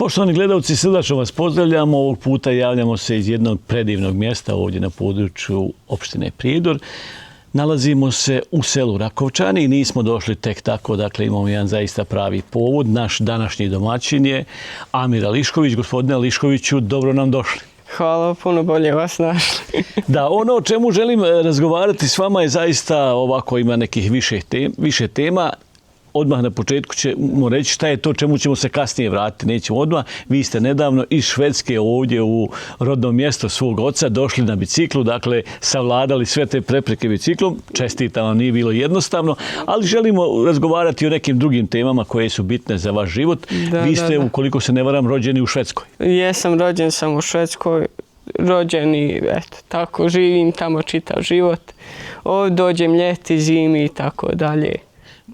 Poštovani gledalci, srdačno vas pozdravljamo. Ovog puta javljamo se iz jednog predivnog mjesta ovdje na području opštine Prijedor. Nalazimo se u selu Rakovčani i nismo došli tek tako, dakle imamo jedan zaista pravi povod. Naš današnji domaćin je Amir Ališković. Gospodine Ališkoviću, dobro nam došli. Hvala, puno bolje vas našli. Da, ono o čemu želim razgovarati s vama je zaista ovako, ima nekih više tema. Odmah na početku ćemo reći šta je to čemu ćemo se kasnije vratiti, nećemo odmah. Vi ste nedavno iz Švedske ovdje u rodno mjesto svog oca došli na biciklu, dakle savladali sve te prepreke biciklom. Čestitam vam, nije bilo jednostavno, ali želimo razgovarati o nekim drugim temama koje su bitne za vaš život. Vi ste, ukoliko se ne varam, rođeni u Švedskoj. Jesam, rođen sam u Švedskoj, rođen i eto, tako živim tamo čitav život. Ovdje dođem ljeti, zimi i tako dalje.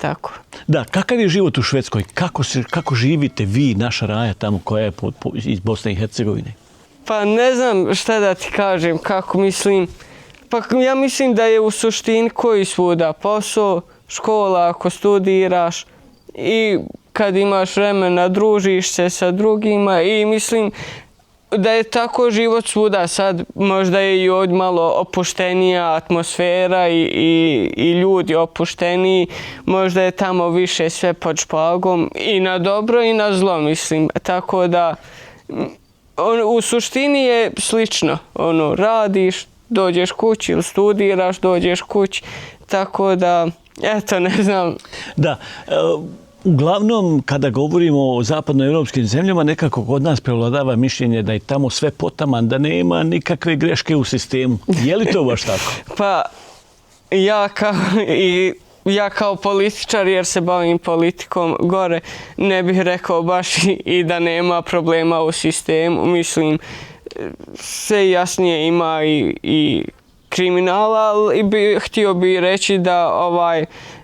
Tako. Da, kakav je život u Švedskoj? Kako živite vi, naša Raja tamo koja je iz Bosne i Hercegovine? Pa ne znam šta da ti kažem, kako mislim. Pa ja mislim da je u suštini koji svuda posao, škola ako studiraš i kad imaš vremena družiš se sa drugima i mislim da je tako život svuda. Sad možda je i ovdje malo opuštenija atmosfera i ljudi opušteniji. Možda je tamo više sve pod špagom i na dobro i na zlo, mislim. Tako da u suštini je slično. Radiš, dođeš kući ili studiraš, dođeš kući. Tako da, eto, ne znam. Da, uglavnom, kada govorimo o zapadnoevropskim zemljama, nekako kod nas prevladava mišljenje da je tamo sve potaman, da nema nikakve greške u sistemu. Je li to baš tako? Pa, ja kao političar, jer se bavim politikom gore, ne bih rekao baš i da nema problema u sistemu. Mislim, sve jasnije ima i kriminala, ali htio bih reći da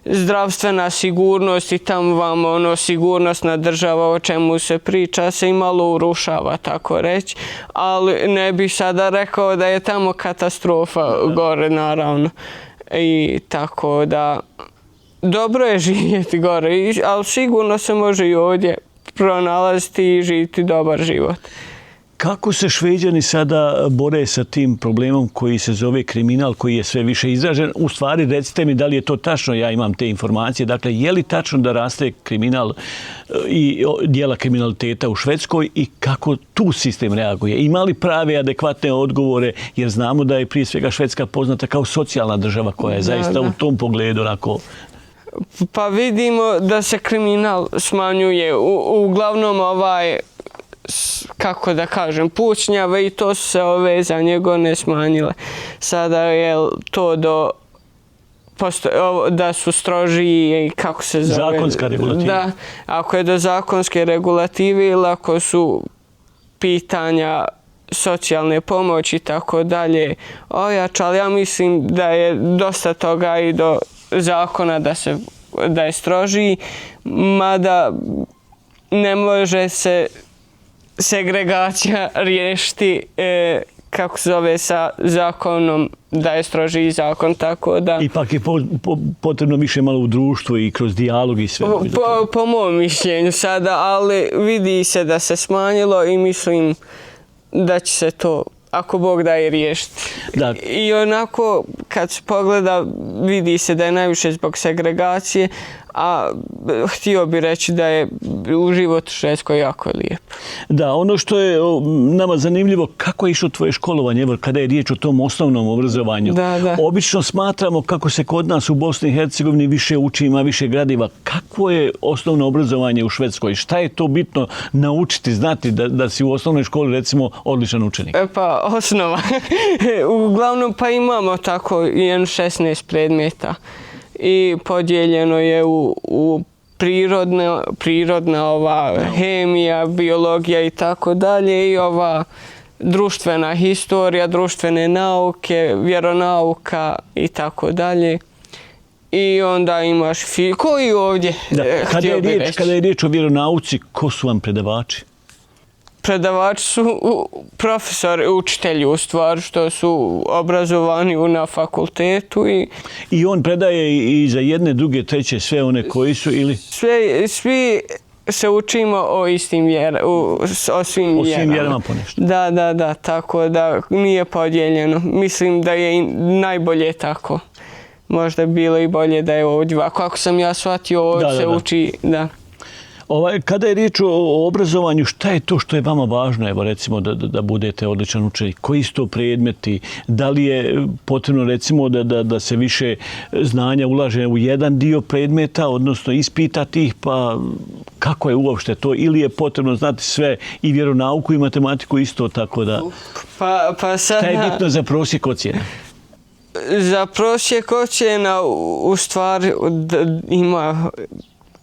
zdravstvena sigurnost i tamo vam sigurnosna država o čemu se priča se i malo urušava, tako reći. Ali ne bih sada rekao da je tamo katastrofa gore, naravno. I tako da dobro je živjeti gore, ali sigurno se može i ovdje pronalaziti i živjeti dobar život. Kako se Šveđani sada bore sa tim problemom koji se zove kriminal, koji je sve više izražen? U stvari, recite mi da li je to tačno, ja imam te informacije. Dakle, je li tačno da raste kriminal i dijela kriminaliteta u Švedskoj i kako tu sistem reaguje? Ima li prave, adekvatne odgovore? Jer znamo da je prije svega Švedska poznata kao socijalna država koja je zaista u tom pogledu onako... Pa vidimo da se kriminal smanjuje. Uglavnom kako da kažem, pucnjave i to su se ove zadnje godine smanjile. Sada je to da su strožiji i kako se zove... Zakonska regulativa. Da, ako je do zakonske regulative ili ako su pitanja socijalne pomoći i tako dalje ojačali. Ja mislim da je dosta toga i do zakona da je strožiji, mada ne može se segregacija riješiti kako se zove sa zakonom, da je strožiji zakon, tako da... Ipak je potrebno više malo u društvu i kroz dijalog i sve. Po mom mišljenju sada, ali vidi se da se smanjilo i mislim da će se to, ako Bog da, i riješiti. I onako, kad se pogleda, vidi se da je najviše zbog segregacije, a htio bi reći da je u životu u Švedskoj jako lijep. Da, ono što je nama zanimljivo, kako je išlo tvoje školovanje, kada je riječ o tom osnovnom obrazovanju? Da. Obično smatramo kako se kod nas u Bosni i Hercegovini više uči, ima više gradiva. Kako je osnovno obrazovanje u Švedskoj? Šta je to bitno naučiti, znati da si u osnovnoj školi, recimo, odličan učenik? Pa, osnova. Uglavnom, pa imamo tako 16 predmeta. I podijeljeno je u prirodna hemija, biologija i tako dalje i društvena historija, društvene nauke, vjeronauka i tako dalje. I onda imaš ko i ovdje. Kada je riječ o vjeronauci, ko su vam predavači? Predavači su profesori, učitelji u stvari, što su obrazovani na fakultetu. I on predaje i za jedne, druge, treće, sve one koji su ili? Svi se učimo o istim o svim O svim vjerama. vjerama ponešto. Da, tako da nije podijeljeno. Mislim da je i najbolje tako. Možda bi bilo i bolje da je ovdje ovako. Ako sam ja shvatio, ovdje se uči, da. Kada je riječ o obrazovanju, šta je to što je vama važno, evo recimo da budete odličan učenik? Koji su to predmeti? Da li je potrebno recimo da se više znanja ulaže u jedan dio predmeta, odnosno ispitati ih, pa kako je uopšte to? Ili je potrebno znati sve i vjeronauku i matematiku isto, tako da... Pa sad... Šta je bitno za prosjek ocjena? Za prosjek ocjena u stvari ima...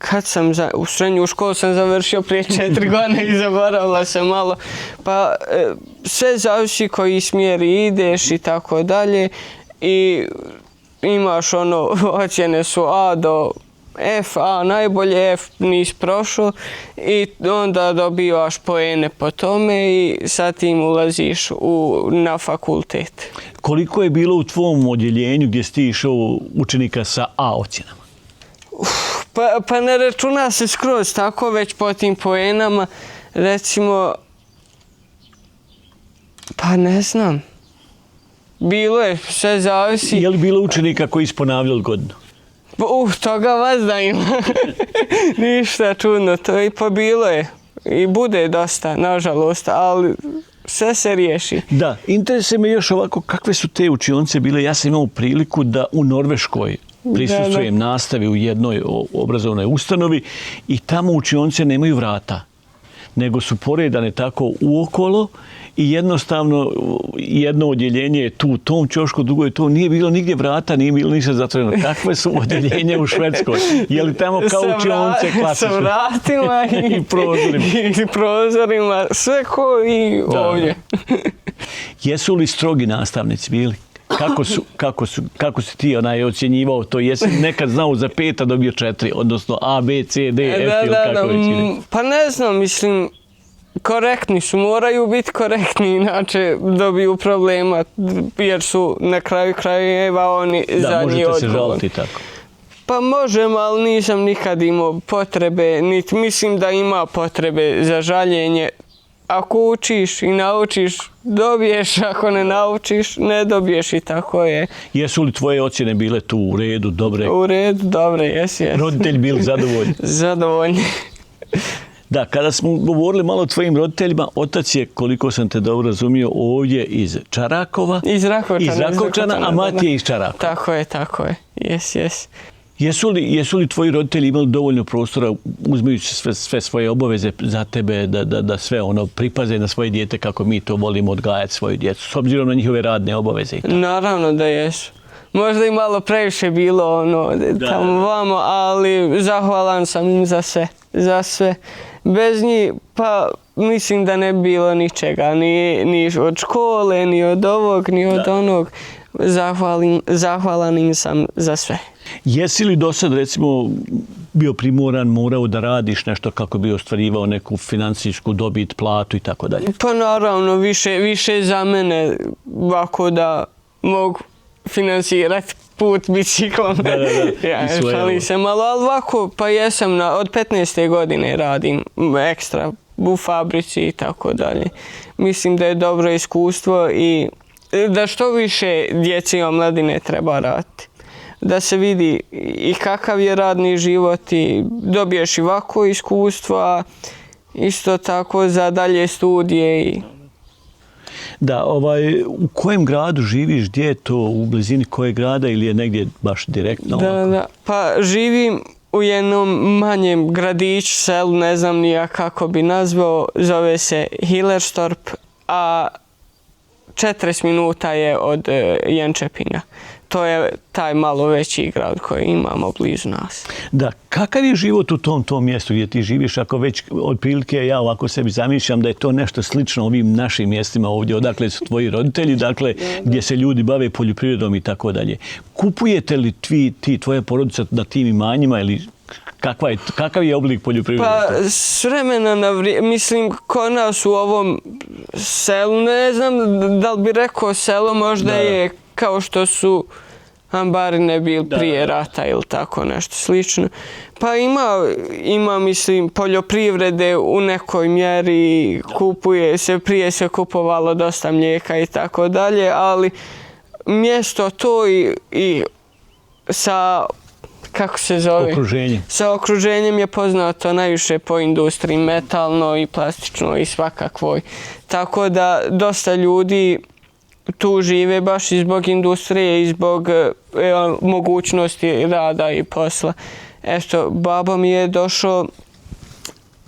Kad sam u srednju školu sam završio prije 4 godine i zaboravila sam malo. Pa sve zavisi koji smjer ideš i tako dalje. I imaš ocjene su A do F, A najbolje, F nisi prošao i onda dobivaš poene po tome i sa tim ulaziš na fakultet. Koliko je bilo u tvom odjeljenju gdje si ti išao učenika sa A ocjenama? Pa ne računa se skroz tako, već po tim poenama, recimo, pa ne znam, bilo je, sve zavisi. Je li bilo učenika koji su ponavljali godinu? Toga vas da ima, ništa čudno, to i pa bilo je, i bude dosta, nažalost, ali sve se riješi. Da, interesuje me još ovako, kakve su te učionice bile? Ja sam imao priliku da u Norveškoj prisustvujem nastavi u jednoj obrazovnoj ustanovi i tamo učionice nemaju vrata, nego su poredane tako uokolo i jednostavno jedno odjeljenje je tu u tom ćošku, drugo je to. Nije bilo nigdje vrata, nije bilo ništa zatvoreno. Kakve su odjeljenje u Švedskoj? Je li tamo kao učionice klasične? Sa vratima i prozorima, sve ko i ovdje. Jesu li strogi nastavnici bili? Kako si ti ocjenjivao to? Jesi nekad znao za 5, a dobio 4, odnosno A, B, C, D, F ili kako već ide? Pa ne znam, mislim, korektni su, moraju biti korektni, inače dobiju problema, jer su na kraju krajeva oni zadnji odgovor. Da, možete se žaliti tako. Pa možem, ali nisam nikad imao potrebe, niti mislim da ima potrebe za žaljenje. Ako učiš i naučiš, dobiješ, ako ne naučiš, ne dobiješ i tako je. Jesu li tvoje ocjene bile tu u redu, dobre? U redu, dobre, jesi. Roditelji bili zadovoljni? Zadovoljni. Da, kada smo govorili malo o tvojim roditeljima, otac je, koliko sam te dobro razumio, ovdje iz Čarakova. Iz Rakovčana, a mati je iz Čarakova. Tako je. Jes. Jesu li tvoji roditelji imali dovoljno prostora, uzmajući sve svoje obaveze za tebe, da sve pripaze na svoje dijete kako mi to volimo odgajati svoju djecu, s obzirom na njihove radne obaveze i tako? Naravno da jesu. Možda i malo previše bilo tamo vamo, ali zahvalan sam im za sve. Bez njih, pa mislim da ne bi bilo ničega, ni od škole, ni od ovog, ni od onog. Zahvalan im sam za sve. Jesi li do sad, recimo, bio primoran, morao da radiš nešto kako bi ostvarivao neku financijsku dobit, platu i tako dalje? Pa naravno, više za mene, ovako da mogu finansirati put biciklom. Šalim se malo, ali ovako, pa jesam, od 15. godine radim ekstra u fabrici i tako dalje. Mislim da je dobro iskustvo i da što više djece i omladine treba raditi. Da se vidi i kakav je radni život i dobiješ i ovako iskustvo, a isto tako za dalje studije. Da, u kojem gradu živiš, gdje je to, u blizini kojeg grada ili je negdje baš direktno? Da, pa živim u jednom manjem gradiću, selu, ne znam nija kako bi nazvao, zove se Hillerstorp, a 40 minuta je od Jönköpinga. To je taj malo veći grad koji imamo blizu nas. Da, kakav je život u tom mjestu gdje ti živiš, ako već otprilike ja ovako sebi zamišljam da je to nešto slično ovim našim mjestima ovdje, odakle su tvoji roditelji, dakle gdje se ljudi bave poljoprivredom i tako dalje. Kupujete li tvoja porodica na tim imanjima ili kakav je oblik poljoprivrede? Pa s vremena na vrijeme, mislim, kod nas u ovom selu, ne znam da li bi rekao selo, možda je kao što su ambari ne bili prije rata ili tako nešto slično. Pa ima mislim, poljoprivrede u nekoj mjeri, prije se kupovalo dosta mlijeka i tako dalje, ali mjesto to i sa, kako se zove? Sa okruženjem je poznato najviše po industriji, metalnoj i plastičnoj i svakakvoj. Tako da dosta ljudi tu žive baš i zbog industrije i zbog mogućnosti rada i posla. Eto, babo mi je došao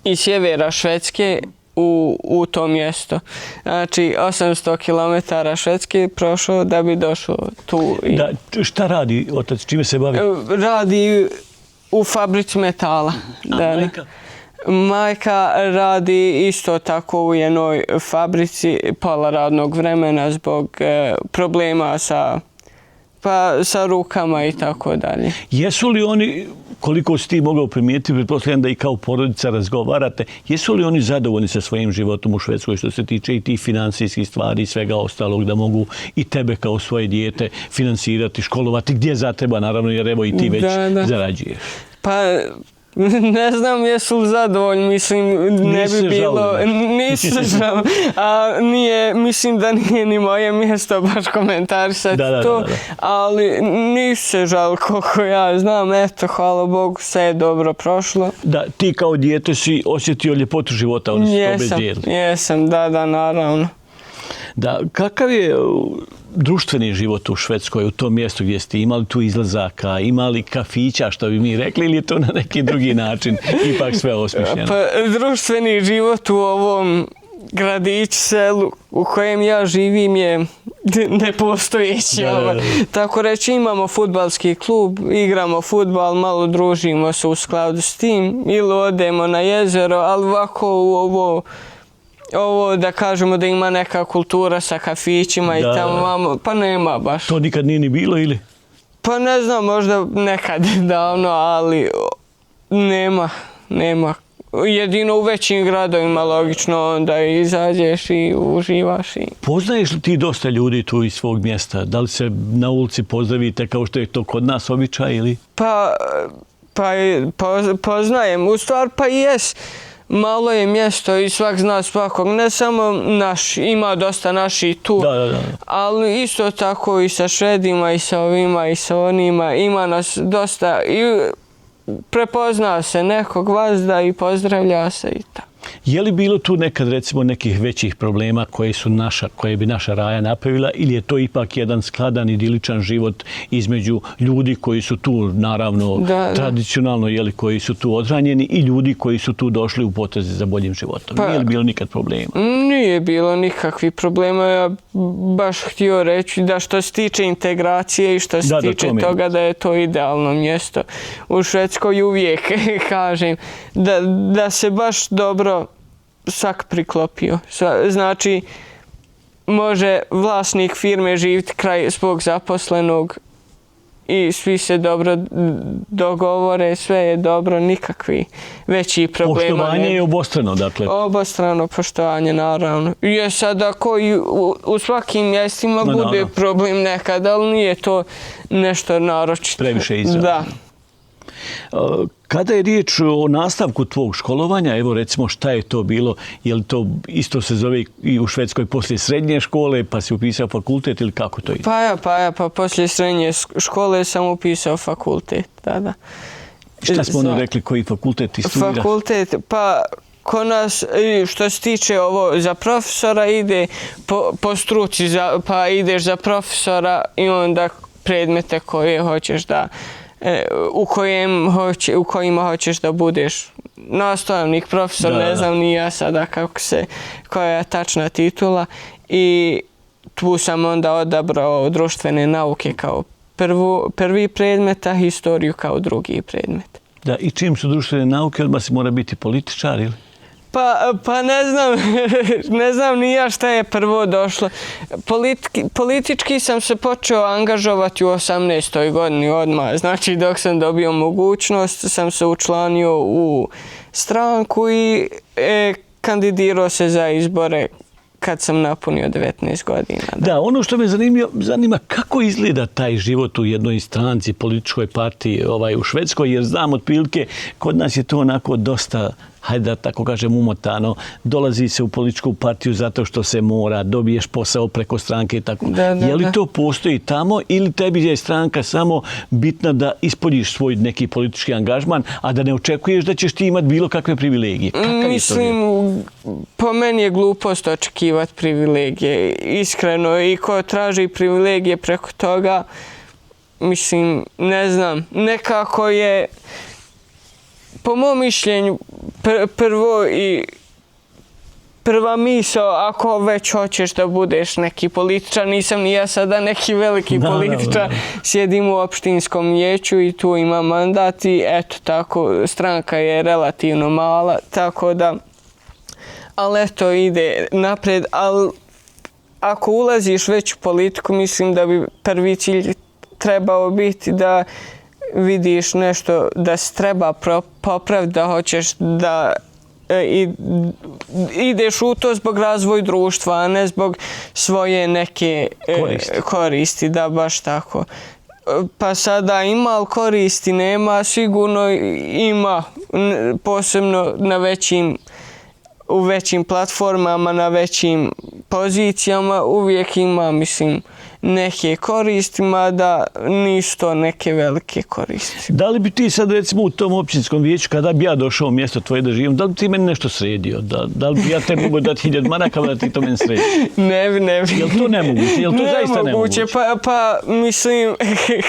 iz sjevera Švedske u to mjesto. Znači, 800 km Švedske prošao da bi došao tu. Da, šta radi otac? Čime se bavi? Radi u fabrici metala. Majka? Majka radi isto tako u jednoj fabrici pola radnog vremena zbog problema sa rukama i tako dalje. Jesu li oni, koliko si ti mogao primijetiti, pretpostavljam da i kao porodica razgovarate, jesu li oni zadovoljni sa svojim životom u Švedskoj što se tiče i tih financijskih stvari i svega ostalog, da mogu i tebe kao svoje dijete finansirati, školovati, gdje zatreba, naravno, jer evo i ti već zarađuješ. Pa ne znam jesu li zadovoljni, mislim, ne bi bilo, nisu žalili, a mislim da nije ni moje mjesto baš komentarisati to, ali nisu se žalili koliko ja znam, eto, hvala Bogu, sve je dobro prošlo. Da, ti kao dijete si osjetio ljepotu života, oni su to bezdijelili. Jesam, da, naravno. Da, kakav je društveni život u Švedskoj, u tom mjestu gdje ste imali tu izlazaka, imali kafića, što bi mi rekli, ili je to na neki drugi način ipak sve osmišljeno? Pa, društveni život u ovom gradiću, selu u kojem ja živim je nepostojeći. Tako reći, imamo fudbalski klub, igramo fudbal, malo družimo se u skladu s tim, ili odemo na jezero, ali ovako u ovo da kažemo da ima neka kultura sa kafićima i tamo, pa nema baš. To nikad nije ni bilo ili? Pa ne znam, možda nekad davno, ali nema. Jedino u većim gradovima, logično, onda izađeš i uživaš. Poznaješ li ti dosta ljudi tu iz svog mjesta? Da li se na ulici pozdravite kao što je to kod nas običaj ili? Pa poznajem, u stvari pa i jes. Malo je mjesto i svak zna svakog, ne samo naš, ima dosta naših tu, ali isto tako i sa Švedima i sa ovima i sa onima, ima nas dosta i prepozna se nekog vazda i pozdravlja se i tako. Je li bilo tu nekad recimo nekih većih problema koje bi naša Raja napravila ili je to ipak jedan skladan idiličan život između ljudi koji su tu naravno tradicionalno koji su tu odranjeni i ljudi koji su tu došli u potrazi za boljim životom? Nije li bilo nikad problema? Nije bilo nikakvih problema. Ja baš htio reći da što se tiče integracije i što se tiče toga da je to idealno mjesto. U Švedskoj uvijek kažem da se baš dobro svak priklopio. Znači, može vlasnik firme živjeti kraj svog zaposlenog i svi se dobro dogovore, sve je dobro, nikakvi veći problema. Poštovanje je obostrano, dakle. Obostrano poštovanje, naravno. Je sada koji u svakim mjestima bude problem nekad, ali nije to nešto naročito. Previše izravno. Da. Kada je riječ o nastavku tvog školovanja, evo recimo šta je to bilo, je li to isto se zove i u Švedskoj poslije srednje škole, pa si upisao fakultet ili kako to ide? Pa poslije srednje škole sam upisao fakultet, da. Šta smo ono rekli, koji fakultet ti studiraš? Fakultet, pa kod nas, što se tiče ovo za profesora, ide po struci, pa ideš za profesora i onda predmete koje hoćeš da u kojima hoćeš da budeš nastavnik, profesor, ne znam ni ja sada koja je tačna titula i tu sam onda odabrao društvene nauke kao prvi predmet, a historiju kao drugi predmet. Da, i čim su društvene nauke, odmah si mora biti političar ili? Pa ne znam ni ja šta je prvo došlo. Politički sam se počeo angažovati u 18. godini odmah. Znači dok sam dobio mogućnost sam se učlanio u stranku i kandidirao se za izbore kad sam napunio 19 godina. Da, ono što me zanima kako izgleda taj život u jednoj stranci, političkoj partiji u Švedskoj, jer znam otprilike, kod nas je to onako dosta, hajde da tako kažem, umotano. Dolazi se u političku partiju zato što se mora, dobiješ posao preko stranke i tako. Je li to postoji tamo ili tebi je stranka samo bitna da ispoljiš svoj neki politički angažman, a da ne očekuješ da ćeš ti imati bilo kakve privilegije? Mislim, po meni je glupost očekivati privilegije. Iskreno, i ko traži privilegije preko toga, mislim, ne znam, nekako je, po mom mišljenju, prva misao, ako već hoćeš da budeš neki političar, nisam ni ja sada neki veliki političar, sjedim u opštinskom vijeću i tu imam mandat i eto tako, stranka je relativno mala, tako da, ali eto ide napred, ali ako ulaziš već u politiku, mislim da bi prvi cilj trebao biti da vidiš nešto da se treba popraviti, da hoćeš da ideš u to zbog razvoja društva, a ne zbog svoje neke koristi, da baš tako. Pa sada ima li koristi, nema, sigurno ima, posebno u većim platformama, na većim pozicijama, uvijek ima, mislim, neke koristi, mada nisu to neke velike koristi. Da li bi ti sad, recimo, u tom općinskom vijeću, kada bi ja došao u mjesto tvoje da živim, da li bi ti meni nešto sredio? Da li bi ja tebi mogao dati 1000 maraka, da ti to meni sredi? Ne bi. Je li to nemoguće? Je li to zaista nemoguće? Pa mislim,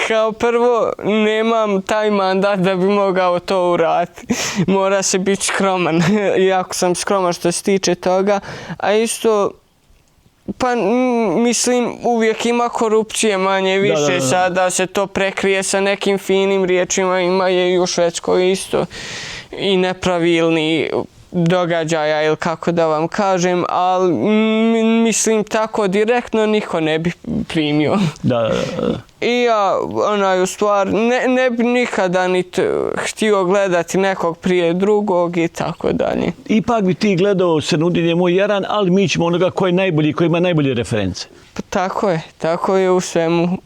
kao prvo, nemam taj mandat da bi mogao to uraditi. Mora se biti skroman. Jako sam skroman što se tiče toga. A isto, pa mislim, uvijek ima korupcije manje više, sada se to prekrije sa nekim finim riječima, ima je i u Švedskoj isto i nepravilni događaja ili kako da vam kažem, ali mislim tako direktno niko ne bi primio. I ja, u stvar, ne bi nikada niti htio gledati nekog prije drugog i tako dalje. Ipak bi ti gledao Se nudi moj jaran, ali mi ćemo onoga koji je najbolji, koji ima najbolje reference. Pa tako je u svemu.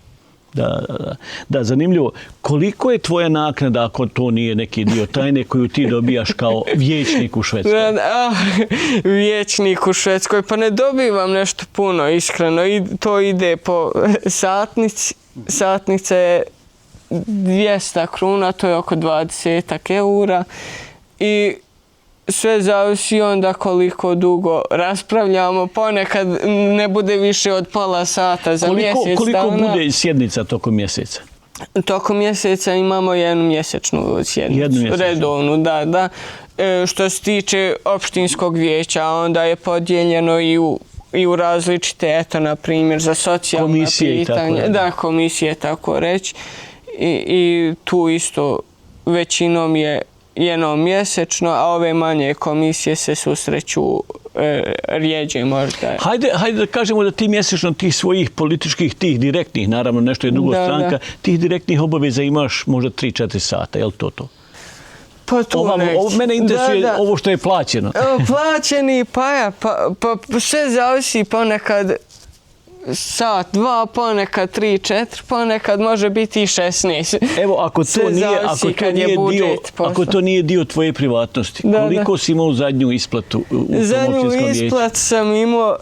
Da, zanimljivo. Koliko je tvoja naknada, ako to nije neki dio tajne, koju ti dobijaš kao vijećnik u Švedskoj? Vijećnik u Švedskoj, pa ne dobivam nešto puno, iskreno. To ide po satnici. Satnica je 200 kruna, to je oko 20 eura. I sve zavisi onda koliko dugo raspravljamo. Ponekad ne bude više od pola sata za mjesec. Koliko bude sjednica tokom mjeseca? Tokom mjeseca imamo jednu mjesečnu sjednicu. Redovnu, da. Što se tiče opštinskog vijeća, onda je podijeljeno i u različite, eto, na primjer, za socijalna pitanja. Da, komisije, tako reći. I tu isto većinom je jednom mjesečno, a ove manje komisije se susreću rijeđe možda. Hajde da kažemo da ti mjesečno tih svojih političkih, tih direktnih, naravno nešto je drugo stranka, tih direktnih obaveza imaš možda 3-4 sata, je li to? Pa tu neći. Mene interesuje ovo što je plaćeno. Plaćeni, pa sve zavisi ponekad sat, 2, ponekad 3, 4, ponekad može biti i 16. Evo, ako to nije dio tvoje privatnosti, koliko si imao zadnju isplatu u tom općinskom vijeću? Zadnju isplatu sam imao,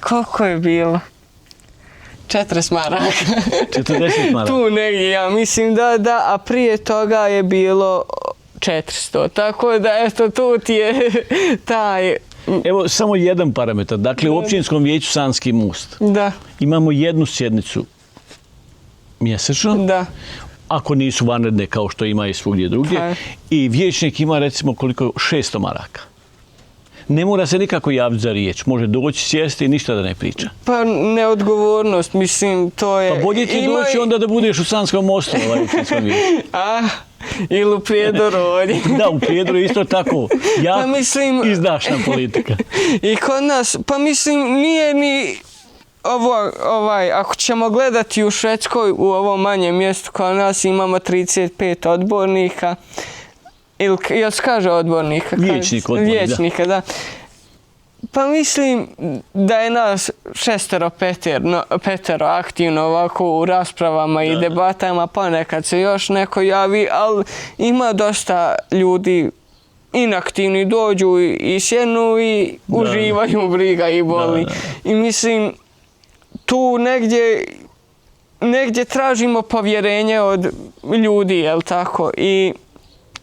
koliko je bilo? 40 maraka. 40 maraka? Tu negdje, ja mislim da, a prije toga je bilo 400. Tako da, eto, tu ti je taj... Evo, samo jedan parametar. Dakle, u općinskom vijeću Sanski Most imamo jednu sjednicu mjesečno. Da. Ako nisu vanredne kao što ima i svugdje drugdje. I vijećnik ima, recimo, koliko 600 maraka. Ne mora se nikako javiti za riječ. Može doći, sjesti i ništa da ne priča. Pa neodgovornost, mislim, to je... Pa bolje ti doći onda da budeš u Sanskom Mostu, općinskom vijeću. Ili u Prijedoru ovdje. Da, u Prijedoru isto tako. Izdašna politika. I kod nas, pa mislim, nije ni ako ćemo gledati u Švedskoj, u ovom manjem mjestu kod nas imamo 35 odbornika. Ili se kaže odbornika? Vijećnika, da. Pa mislim da je nas petero aktivno ovako u raspravama i debatama, pa nekad se još neko javi, ali ima dosta ljudi inaktivni, dođu i sjednu i uživaju, briga i boli. I mislim, tu negdje tražimo povjerenje od ljudi, jel tako?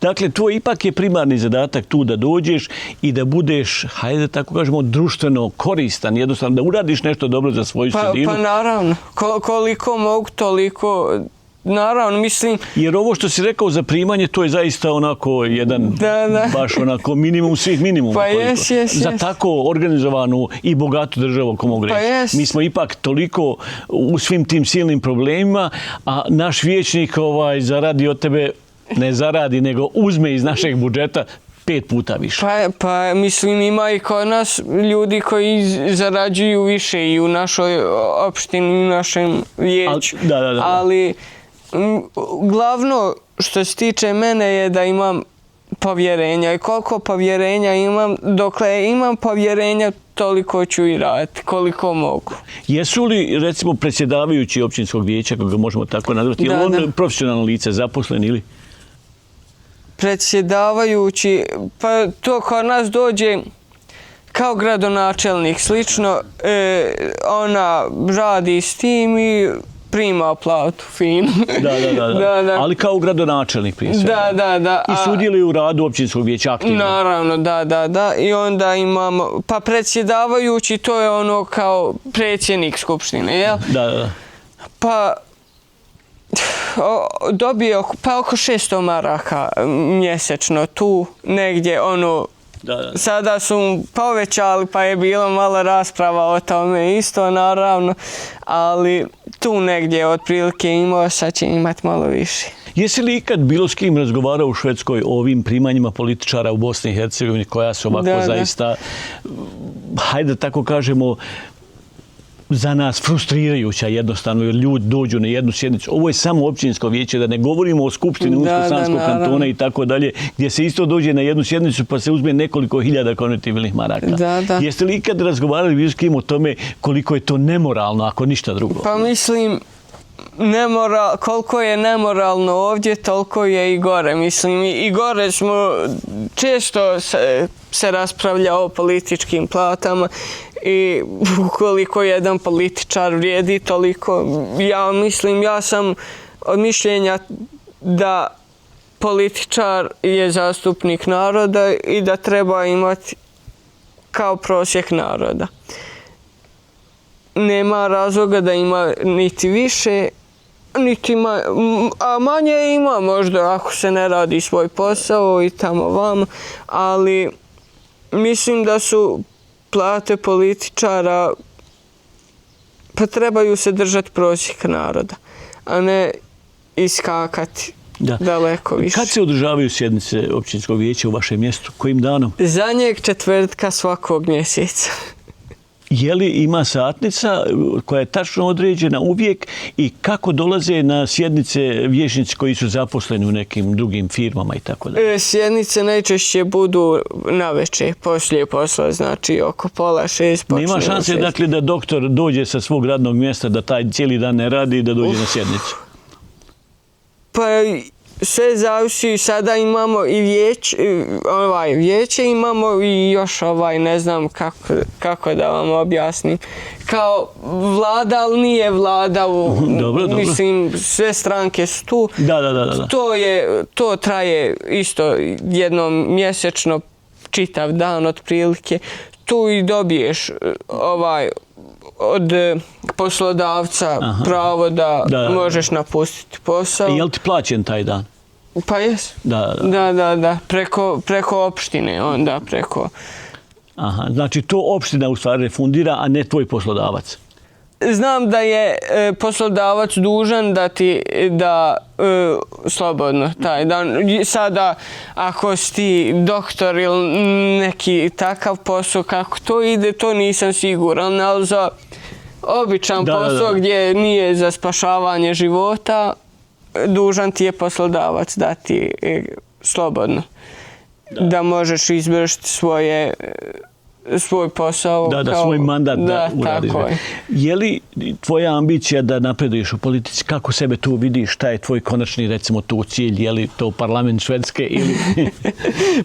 Dakle, tvoj ipak je primarni zadatak tu da dođeš i da budeš, hajde tako kažemo, društveno koristan, jednostavno da uradiš nešto dobro za svoju sredinu. Pa naravno, koliko mogu, toliko, naravno, mislim... Jer ovo što si rekao za primanje, to je zaista onako jedan, baš onako minimum svih minimuma. Pa jes. Za tako organizovanu i bogatu državu, ako mogu reći. Mi smo ipak toliko u svim tim silnim problemima, a naš vijećnik zaradi od tebe, ne zaradi, nego uzme iz našeg budžeta 5 puta više. Pa mislim ima i kod nas ljudi koji zarađuju više i u našoj opštini, u našem vijeću. Ali glavno što se tiče mene je da imam povjerenja i koliko povjerenja imam, dokle imam povjerenja toliko ću i raditi, koliko mogu. Jesu li, recimo, predsjedavajući općinskog vijeća, kako ga možemo tako nazvati, je li on profesionalno lice, zaposlen ili? Predsjedavajući, pa to kod nas dođe kao gradonačelnik, slično, ona radi s tim i prima platu, fino. Da. Ali kao gradonačelnik prije svega. Da. I sudjeluje u radu općinskog vijeća aktivno. Naravno, da. I onda imamo, pa predsjedavajući, to je ono kao predsjednik skupštine, jel? Da. Pa dobije oko 600 maraka mjesečno tu, negdje, sada su povećali, pa je bilo malo rasprava o tome isto, naravno, ali tu negdje otprilike imao, sad će imati malo više. Jesi li ikad bilo s kim razgovarao u Švedskoj o ovim primanjima političara u Bosni i Hercegovini, koja su ovako zaista, hajde tako kažemo, za nas frustrirajuća jednostavno, jer ljudi dođu na jednu sjednicu. Ovo je samo općinsko vijeće, da ne govorimo o skupštini Unsko-Sanskog kantona i tako dalje, gdje se isto dođe na jednu sjednicu pa se uzme nekoliko hiljada konvertibilnih maraka. Jeste li ikad razgovarali s kim o tome koliko je to nemoralno, ako ništa drugo? Pa mislim, koliko je nemoralno ovdje, toliko je i gore. Mislim, i gore smo, često se raspravlja o političkim platama i ukoliko jedan političar vrijedi toliko, ja sam od mišljenja da političar je zastupnik naroda i da treba imati kao prosjek naroda. Nema razloga da ima niti više, a manje ima možda ako se ne radi svoj posao i tamo vamo, ali mislim da su plate političara, pa trebaju se držati prosjek naroda, a ne iskakati daleko više. Kad se održavaju sjednice općinskog vijeća u vašem mjestu? Kojim danom? Zadnjeg četvrtka svakog mjeseca. Je li ima satnica koja je tačno određena uvijek i kako dolaze na sjednice vijećnici koji su zaposleni u nekim drugim firmama i tako dalje? Sjednice najčešće budu navečer, poslije posla, znači oko 5:30 počne. Nema šanse dakle da doktor dođe sa svog radnog mjesta, da taj cijeli dan ne radi i da dođe na sjednicu? Pa sve zavisi, sada imamo i vijeće imamo i još ne znam kako da vam objasnim. Kao vlada, ali nije vlada, mislim sve stranke su tu. Da. To traje isto jednom mjesečno, čitav dan otprilike. Tu i dobiješ od poslodavca pravo da možeš napustiti posao. Je li ti plaćen taj dan? Pa jes. Da. Preko opštine, onda preko... Aha, znači to opština u stvari refundira, a ne tvoj poslodavac? Znam da je poslodavac dužan da ti da slobodno taj dan. Sada, ako si ti doktor ili neki takav posao, kako to ide, to nisam siguran, ali za običan posao gdje nije za spašavanje života, dužan ti je poslodavac dati slobodno. Da možeš izvršiti svoj posao. Da, svoj mandat da uradiš. Tako je. Je li tvoja ambicija da napreduješ u politici? Kako sebe tu vidiš? Šta je tvoj konačni, recimo, tu cilj? Je li to parlament Švedske ili...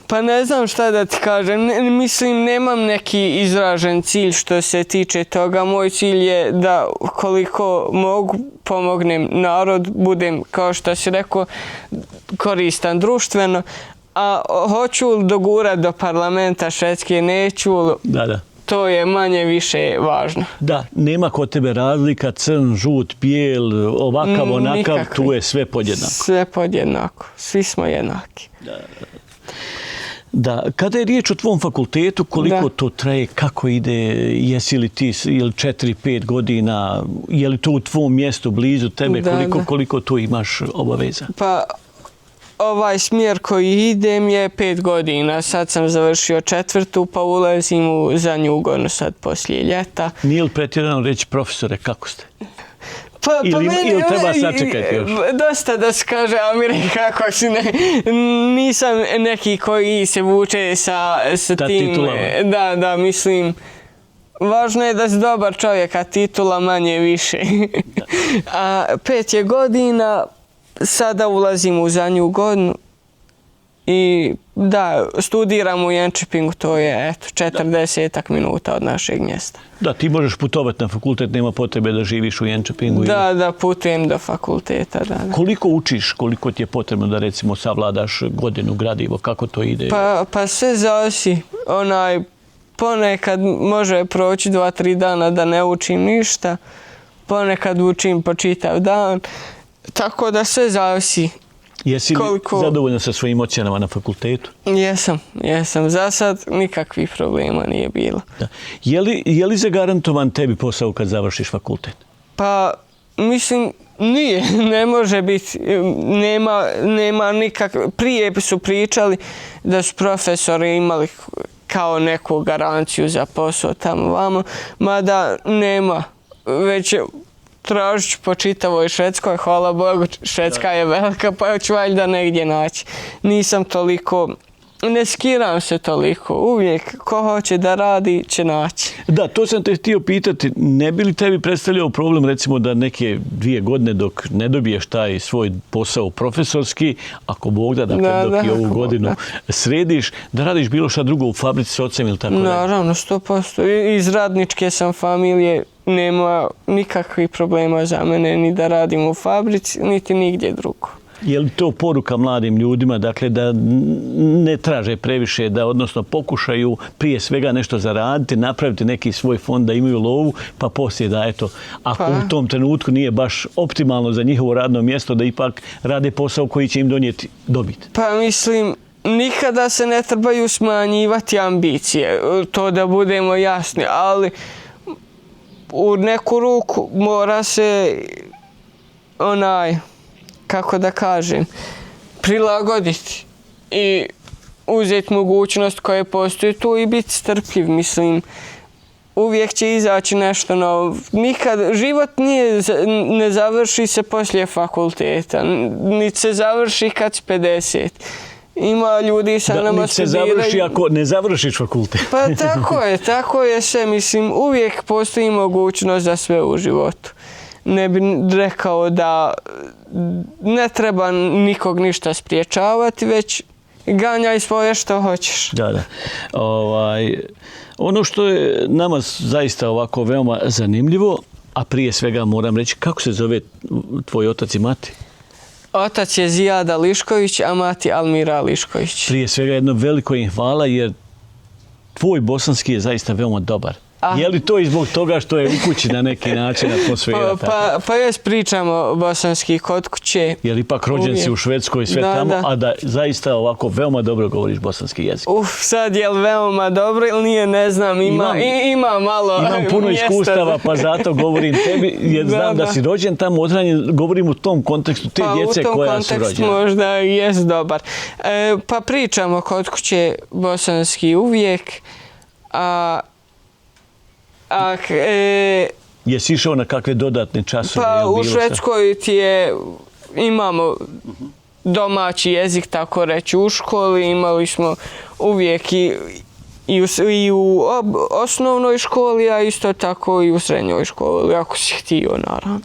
Pa ne znam šta da ti kažem. Mislim, nemam neki izražen cilj što se tiče toga. Moj cilj je da koliko mogu pomognem narod, budem, kao što si rekao, koristan društveno. A hoću li dogurat do parlamenta Švedske, neću li, to je manje više važno. Da, nema kod tebe razlika, crn, žut, bijel, ovakav, onakav, nikakvi. Tu je sve podjednako. Sve podjednako, svi smo jednaki. Da, kada je riječ o tvom fakultetu, koliko to traje, kako ide, jesi li ti 4-5 godina, je li to u tvom mjestu blizu tebe, koliko tu imaš obaveza? Pa, ovaj smjer koji idem je 5 godina. Sad sam završio 4. pa ulazim u zadnju godinu sad poslije ljeta. Nije li pretjerano reći profesore, kako ste? Ili treba sačekati još? Dosta da se kaže, Amire, kako si nisam neki koji se vuče sa tim. Titulama. Da, mislim, važno je da si dobar čovjek, a titula manje više. A 5 je godina, sada ulazim u zadnju godinu i da, studiram u Jönköpingu, to je 40 minuta od našeg mjesta. Da, ti možeš putovati na fakultet, nema potrebe da živiš u Jönköpingu. Da, putujem do fakulteta, da. Koliko učiš, koliko ti je potrebno da recimo savladaš godinu gradivo, kako to ide? Pa sve zavisi. Ponekad može proći 2-3 dana da ne učim ništa, ponekad učim po čitav dan, tako da sve zavisi. Jesi li zadovoljna sa svojim ocjenama na fakultetu? Jesam. Za sad nikakvih problema nije bilo. Da. Je li zagarantovan tebi posao kad završiš fakultet? Pa, mislim, nije. Ne može biti. Nema nikakve. Prije su pričali da su profesori imali kao neku garanciju za posao tamo vamo, mada nema. Već tražit ću po čitavoj Švedskoj, hvala Bogu, Švedska je velika, pa ću valjda negdje naći. Nisam toliko, ne skiram se toliko, uvijek ko hoće da radi će naći. Da, to sam te htio pitati, ne bi li tebi predstavljao problem recimo da neke 2 godine dok ne dobiješ taj svoj posao profesorski, ako Bog da, dakle dok i ovu godinu središ, da radiš bilo šta drugo u fabrici s ocem ili tako? Naravno, 100%. Iz radničke sam familije, nema nikakvih problema za mene ni da radim u fabrici, niti nigdje drugo. Je li to poruka mladim ljudima, dakle da ne traže previše, da odnosno pokušaju prije svega nešto zaraditi, napraviti neki svoj fond da imaju lovu, pa poslije da eto, ako u tom trenutku nije baš optimalno za njihovo radno mjesto, da ipak rade posao koji će im donijeti dobit? Pa mislim, nikada se ne trebaju smanjivati ambicije, to da budemo jasni, ali u neku ruku mora se kako da kažem, prilagoditi i uzeti mogućnost koja postoji tu i biti strpljiv. Mislim, uvijek će izaći nešto novo. Nikad, život ne završi se poslije fakulteta, niti se završi kad si 50. Ima ljudi sa nama studiraju. Niti se završi ako ne završiš fakultet. Pa tako je sve. Mislim, uvijek postoji mogućnost za sve u životu. Ne bih rekao da ne treba nikog ništa spriječavati, već ganjaj svoje što hoćeš. Da. Ono što je nama zaista ovako veoma zanimljivo, a prije svega moram reći, kako se zove tvoj otac i mati? Otac je Zijada Lišković, a mati Almira Lišković. Prije svega jedno veliko im hvala, jer tvoj bosanski je zaista veoma dobar. Je li to i zbog toga što je u kući na neki način atmosfera? Pa jes pričamo bosanski kod kuće. Jer ipak rođen si u Švedskoj i sve tamo, a da zaista ovako veoma dobro govoriš bosanski jezik. Sad je li veoma dobro ili nije, ne znam, ima malo mjesta. Imam puno iskustava, pa zato govorim tebi, jer znam da si rođen tamo, odhranjen, govorim u tom kontekstu te djece koja su rođene. U tom kontekstu možda jest dobar. Pa pričamo kod kuće bosanski uvijek, Jesi išao na kakve dodatne časove? Pa u Švedskoj imamo domaći jezik, tako reći, u školi. Imali smo uvijek i u osnovnoj školi, a isto tako i u srednjoj školi, ako si htio, naravno.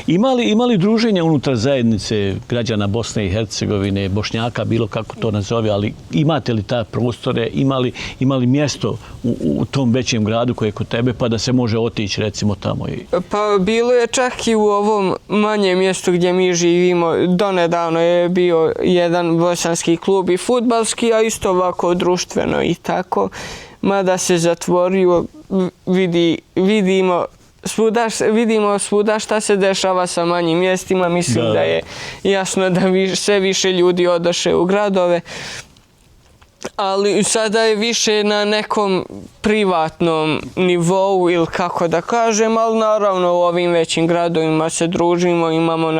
Ima li druženja unutar zajednice građana Bosne i Hercegovine, Bošnjaka, bilo kako to nazove, ali imate li ta prostore, ima li mjesto u tom većem gradu koje je kod tebe, pa da se može otići recimo tamo? Pa bilo je čak i u ovom manjem mjestu gdje mi živimo. Donedavno je bio jedan bosanski klub i fudbalski, a isto ovako društveno i tako. Mada se zatvorio, vidimo svuda šta se dešava sa manjim mjestima. Mislim da je jasno da sve više ljudi odoše u gradove. Ali sada je više na nekom privatnom nivou ili kako da kažem, ali naravno u ovim većim gradovima se družimo, imamo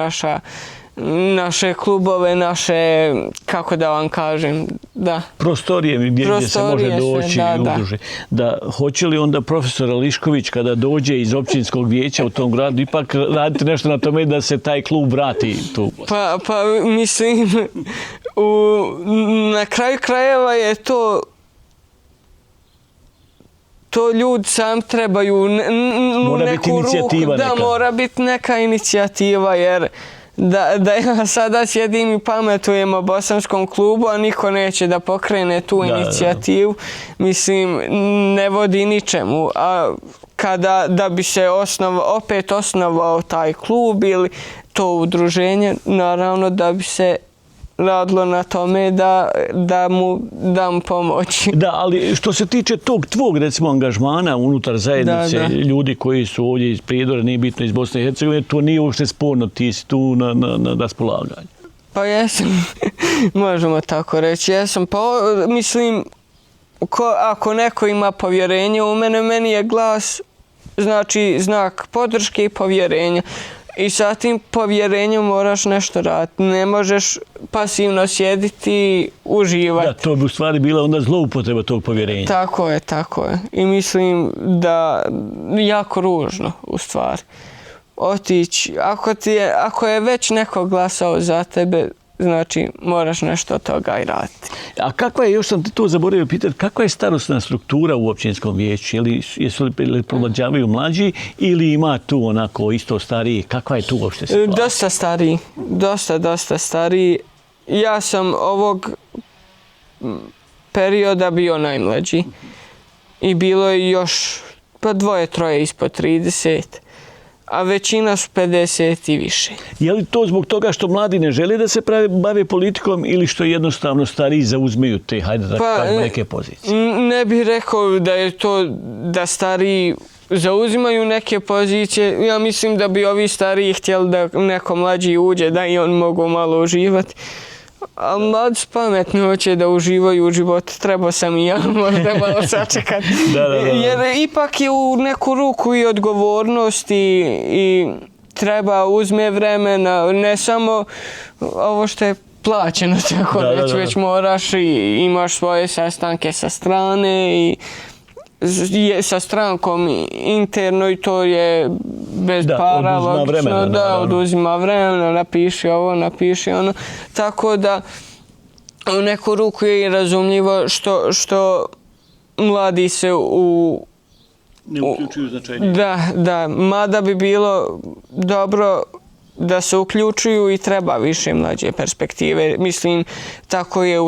naše klubove, naše, kako da vam kažem, da. Prostorije gdje se može doći i udružiti. Hoće li onda profesor Lišković kada dođe iz općinskog vijeća u tom gradu ipak raditi nešto na tome da se taj klub vrati tu? Pa mislim, na kraju krajeva je to ljudi sam trebaju mora biti inicijativa neka. Da, mora biti neka inicijativa, jer da ja sada sjedim i pametujem o bosanskom klubu, a niko neće da pokrene tu inicijativu, mislim, ne vodi ničemu. A da bi se opet osnovao taj klub ili to udruženje, naravno da bi se radilo na tome da mu dam pomoć. Da, ali što se tiče tog tvog, recimo, angažmana unutar zajednice, ljudi koji su ovdje iz Prijedora, nije bitno iz Bosne i Hercegovine, to nije uopšte sporno, ti si tu na raspolaganju. Pa jesam, možemo tako reći, jesam. Pa mislim, ako neko ima povjerenje u meni je glas, znači znak podrške i povjerenja. I sa tim povjerenjem moraš nešto raditi. Ne možeš pasivno sjediti i uživati. Da, to bi u stvari bila onda zloupotreba tog povjerenja. Tako je. I mislim da jako ružno u stvari. Otići, ako je već neko glasao za tebe, znači moraš nešto od toga i raditi. A kakva je, još sam te to zaboravio pitati, kakva je starosna struktura u općinskom vijeću? Jesu li promlađavaju mlađi ili ima tu onako isto stariji? Kakva je tu uopšte situacija? Dosta stariji. Dosta stariji. Ja sam ovog perioda bio najmlađi. I bilo je još pa 2-3 ispod 30. A većina su 50 i više. Je li to zbog toga što mladi ne žele da se bave politikom ili što jednostavno stariji zauzmeju te, hajde da kažemo, neke pozicije? Ne bih rekao da je to da stariji zauzimaju neke pozicije. Ja mislim da bi ovi stariji htjeli da neko mlađi uđe, da i on mogu malo uživati. Ali mladi su pametni, hoće da uživaju u životu. Trebao sam i ja možda malo sačekati. Jer ipak je u neku ruku i odgovornost i treba uzme vremena, ne samo ovo što je plaćeno, tako već moraš i imaš svoje sastanke sa strane i sa strankom interno i to je bez para, logično, oduzima vremena, napiši ovo, napiši ono. Tako da u neku ruku je i razumljivo što mladi se ne uključuju značajnije. Da, mada bi bilo dobro da se uključuju i treba više mlađe perspektive. Mislim, tako je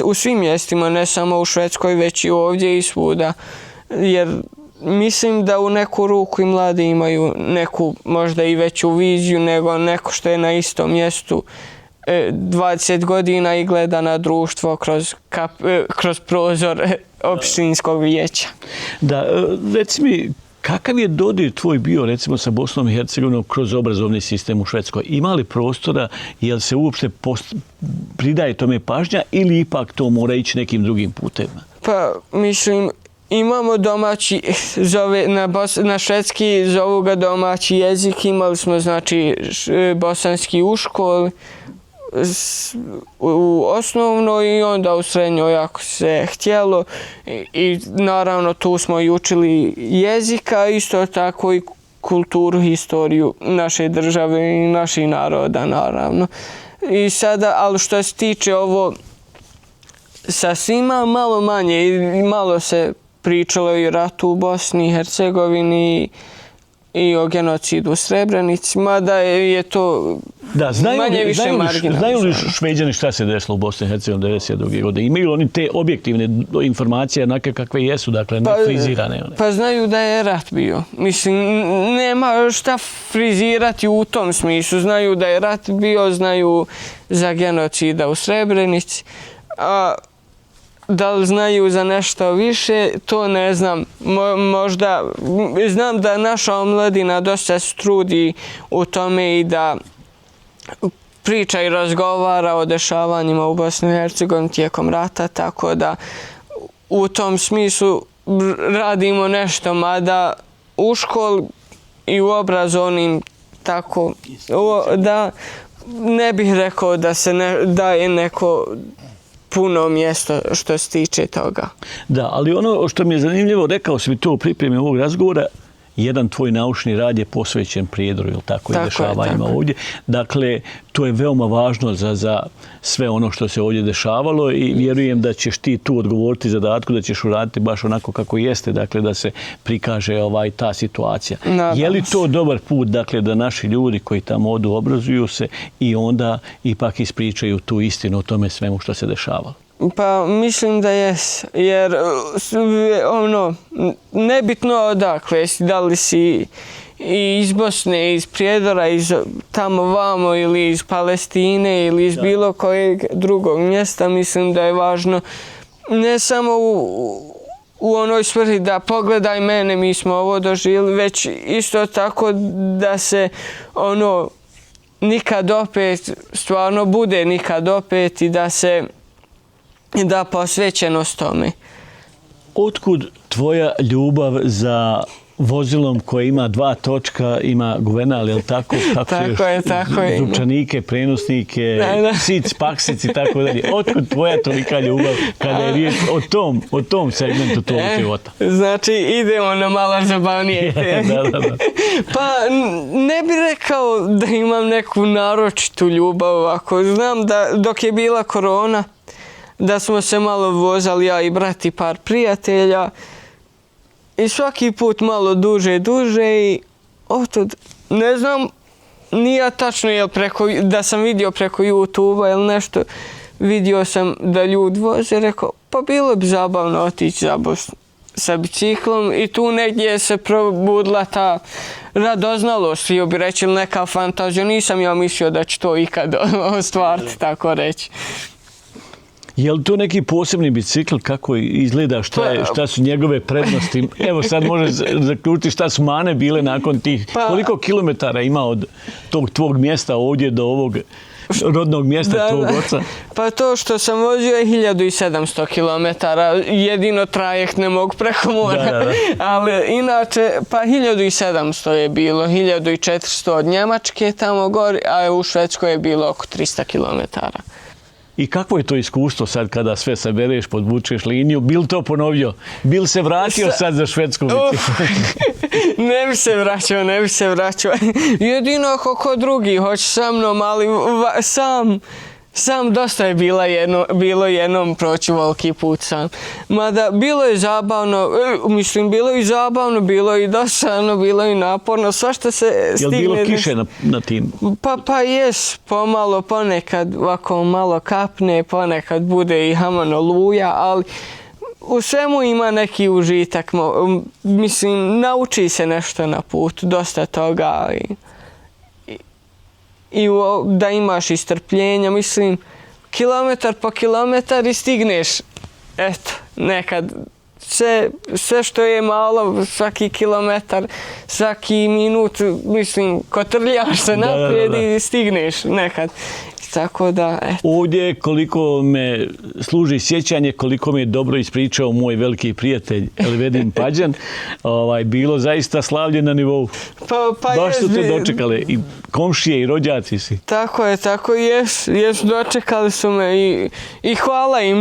u svim mjestima, ne samo u Švedskoj, već i ovdje i svuda. Jer mislim da u neku ruku i mladi imaju neku možda i veću viziju nego neko što je na istom mjestu 20 godina i gleda na društvo kroz prozor općinskog vijeća. Da, reci mi, kakav je dodir tvoj bio, recimo, sa Bosnom i Hercegovinom kroz obrazovni sistem u Švedskoj? Ima li prostora, jel se uopšte pridaje tome pažnja ili ipak to mora ići nekim drugim putem? Pa, mislim, imamo domaći, na švedski zovu ga domaći jezik, imali smo, znači, bosanski u školi, u osnovnoj i onda u srednjoj ako se htjelo i naravno tu smo i učili jezika, isto tako i kulturu, historiju naše države i naših naroda naravno. I sada, ali što se tiče ovo sa svima malo manje i malo se pričalo i o ratu u Bosni i Hercegovini i o genocidu u Srebrenici, mada je to manje više marginalizovano. Znaju li Šveđani šta se desilo u Bosni i Hercegovini 1992. godine? Imaju oni te objektivne informacije onake kakve jesu, dakle ne frizirane one? Pa znaju da je rat bio. Mislim, nema šta frizirati u tom smislu. Znaju da je rat bio, znaju za genocida u Srebrenici. A da li znaju za nešto više, to ne znam. Možda, znam da naša omladina dosta se trudi u tome i da priča i razgovara o dešavanjima u Bosni i Hercegovini tijekom rata, tako da u tom smislu radimo nešto, mada u školi i u obrazovnim tako da ne bih rekao da je neko puno mjesto što se tiče toga. Da, ali ono što mi je zanimljivo, rekao sam i to u pripremi ovog razgovora, jedan tvoj naučni rad je posvećen Prijedoru, ili tako, i dešavanjima ovdje. Dakle, to je veoma važno za sve ono što se ovdje dešavalo i vjerujem da ćeš ti tu odgovoriti zadatku, da ćeš uraditi baš onako kako jeste, dakle, da se prikaže ta situacija. Je li to dobar put, dakle, da naši ljudi koji tamo odu obrazuju se i onda ipak ispričaju tu istinu o tome svemu što se dešavalo? Pa mislim da jes, jer nebitno odakle si, da li si iz Bosne, iz Prijedora, iz tamo vamo ili iz Palestine ili iz bilo kojeg drugog mjesta, mislim da je važno ne samo u onoj svrhi da pogledaj mene, mi smo ovo doživjeli, već isto tako da se nikad opet, stvarno bude nikad opet i da posvećenost tome. Otkud tvoja ljubav za vozilom koje ima 2 točka, ima guvenal, je li tako? Tako je. Zupčanike, prenosnike, sic, paksic i tako dalje. Otkud tvoja tolika ljubav kada je riječ o tom segmentu tvojeg života? Znači, idemo na malo zabavnije teme. Da. Pa, ne bih rekao da imam neku naročitu ljubav ovako. Znam da dok je bila korona, da smo se malo vozali, ja i brat i par prijatelja. I svaki put malo duže i otud, ne znam, nije tačno da sam vidio preko YouTube-a ili nešto, vidio sam da ljudi voze, rekao, pa bilo bi zabavno otići za Bosnu sa biciklom i tu negdje se probudila ta radoznalost, htio bi reći, ili neka fantazija, nisam ja mislio da ću to ikad ostvariti, tako reći. Je li to neki posebni bicikl, kako izgleda, šta su njegove prednosti? Evo sad možeš zaključiti šta su mane bile nakon tih, koliko kilometara ima od tog tvog mjesta ovdje do ovog rodnog mjesta tvog oca? Pa to što sam vozio je 1700 km, jedino trajekt ne mogu preko mora, ali inače pa 1700 je bilo, 1400 od Njemačke tamo gori, a u Švedskoj je bilo oko 300 km. I kakvo je to iskustvo sad kada sve sabereš, podvučeš liniju? Bil to ponovio? Bil se vratio sad za švedsku biciklu? Ne bi se vraćao. Jedino ako ko drugi hoće sa mnom, ali sam dosta je bilo jednom proći volki put sam. Mada bilo je zabavno, bilo i dosadno, bilo i naporno, svašta se stigne. Je li bilo kiše na tim? Pa jes, pomalo, ponekad ovako malo kapne, ponekad bude i haman oluja, ali u svemu ima neki užitak. Mislim, nauči se nešto na putu, dosta toga i da imaš i strpljenja, mislim, kilometar po kilometar i stigneš, eto, nekad, sve što je malo, svaki kilometar, svaki minut, mislim, kotrljaš se naprijed i stigneš nekad. Tako da, eto. Ovdje, koliko me služi sjećanje, koliko me je dobro ispričao moj veliki prijatelj Elvedin Pađan, bilo zaista slavlje na nivou. Baš su te dočekali. I komšije i rođaci si. Tako jes, dočekali su me i hvala im,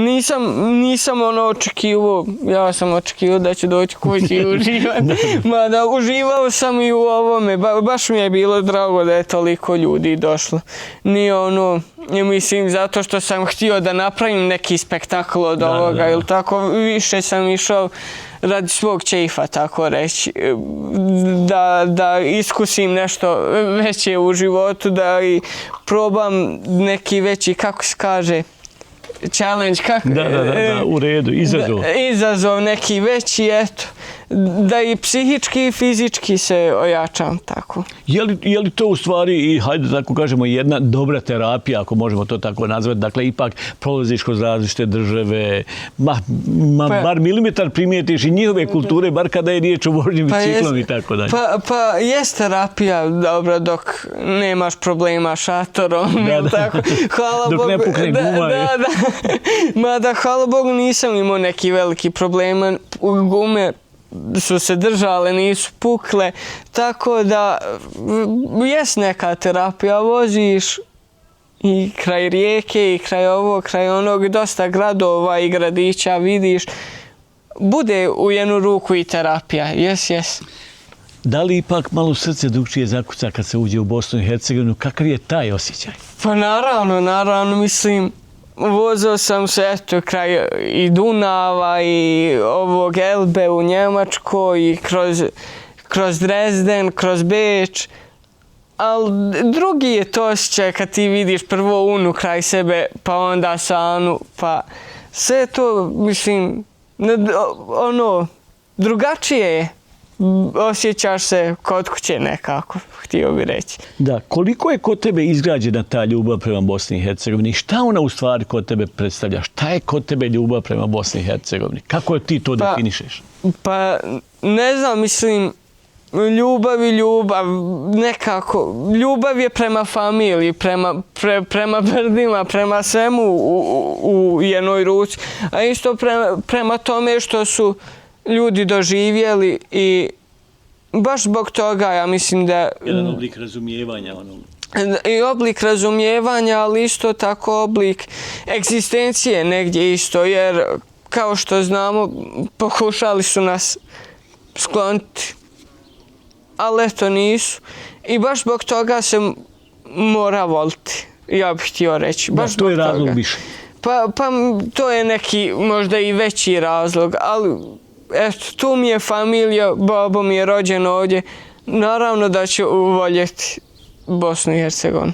nisam očekivao, ja sam očekivao da ću doći kući i uživati, mada uživao sam i u ovome, baš mi je bilo drago da je toliko ljudi došlo. Nije mislim, zato što sam htio da napravim neki spektakl od ovoga, ili tako, više sam išao radi svog čeifa, tako reći, da iskusim nešto veće u životu, da i probam neki veći, kako se kaže, challenge, kako? Da, u redu, izazov. Izazov neki veći, eto, da i psihički i fizički se ojačam, tako. Je li to u stvari i, hajde tako kažemo, jedna dobra terapija, ako možemo to tako nazvati, dakle, ipak prolaziš kroz različite države, bar milimetar primijetiš i njihove kulture, bar kada je riječ o vožnji biciklom i tako dalje. Pa jest terapija, dobro, dok nemaš problema šatorom, ili tako. Hvala Bogu. Dok ne pukne guma. Mada, hvala Bogu, nisam imao neki veliki problema, gume su se držale, nisu pukle, tako da jest neka terapija, voziš i kraj rijeke i kraj ovog, kraj onog, dosta gradova i gradića vidiš, bude u jednu ruku i terapija, jes. Da li ipak malo srce drugčije zakuca kad se uđe u Bosnu i Hercegovinu, kakav je taj osjećaj? Pa naravno, mislim, vozio sam se eto kraj i Dunava i ovog Elbe u Njemačkoj i kroz Dresden, kroz Beč. Ali drugi je to osjećaj kad ti vidiš prvo Unu kraj sebe, pa onda Sanu, pa sve to, mislim, drugačije je. Osjećaš se kod kuće nekako, htio bi reći. Da, koliko je kod tebe izgrađena ta ljubav prema Bosni i Hercegovini? Šta ona u stvari kod tebe predstavlja? Šta je kod tebe ljubav prema Bosni i Hercegovini? Kako ti to definišeš? Pa, ne znam, mislim, ljubav, nekako, ljubav je prema familiji, prema brdima, prema svemu u jednoj ruci, a isto prema tome što su ljudi doživjeli i baš zbog toga ja mislim da... Jedan oblik razumijevanja. I oblik razumijevanja, ali isto tako oblik egzistencije negdje isto, jer kao što znamo pokušali su nas skloniti, ali eto nisu. I baš zbog toga se mora voliti, ja bih htio reći. Da, to je razlog više. Pa to je neki možda i veći razlog, ali eto, tu mi je familija, babo mi je rođen ovdje, naravno da ću voljeti Bosnu i Hercegovinu.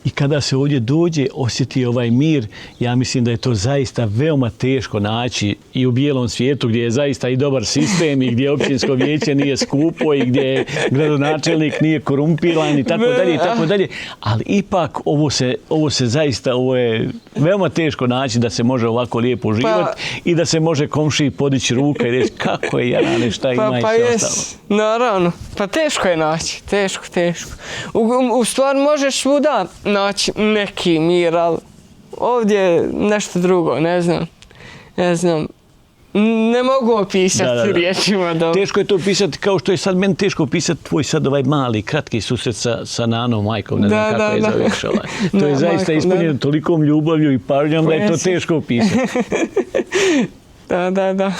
I kada se ovdje dođe, osjeti ovaj mir, ja mislim da je to zaista veoma teško naći i u bijelom svijetu gdje je zaista i dobar sistem i gdje općinsko vijeće nije skupo i gdje gradonačelnik nije korumpiran i tako dalje. Ali ipak ovo je veoma teško naći da se može ovako lijepo uživati i da se može komšiji podići ruka i reći kako je Jarane, šta ima i sve ostalo. Naravno, pa teško je naći, teško. U stvari možeš svuda naći neki mir, ali ovdje je nešto drugo, ne znam. Ne mogu opisati riječima. Teško je to opisati, kao što je sad meni teško opisati tvoj sad ovaj mali, kratki susret sa Nanom, majkom, ne znam kako je zoveš. To je zaista ispunjeno tolikom ljubavlju i pažnjom da je to teško opisati. Da.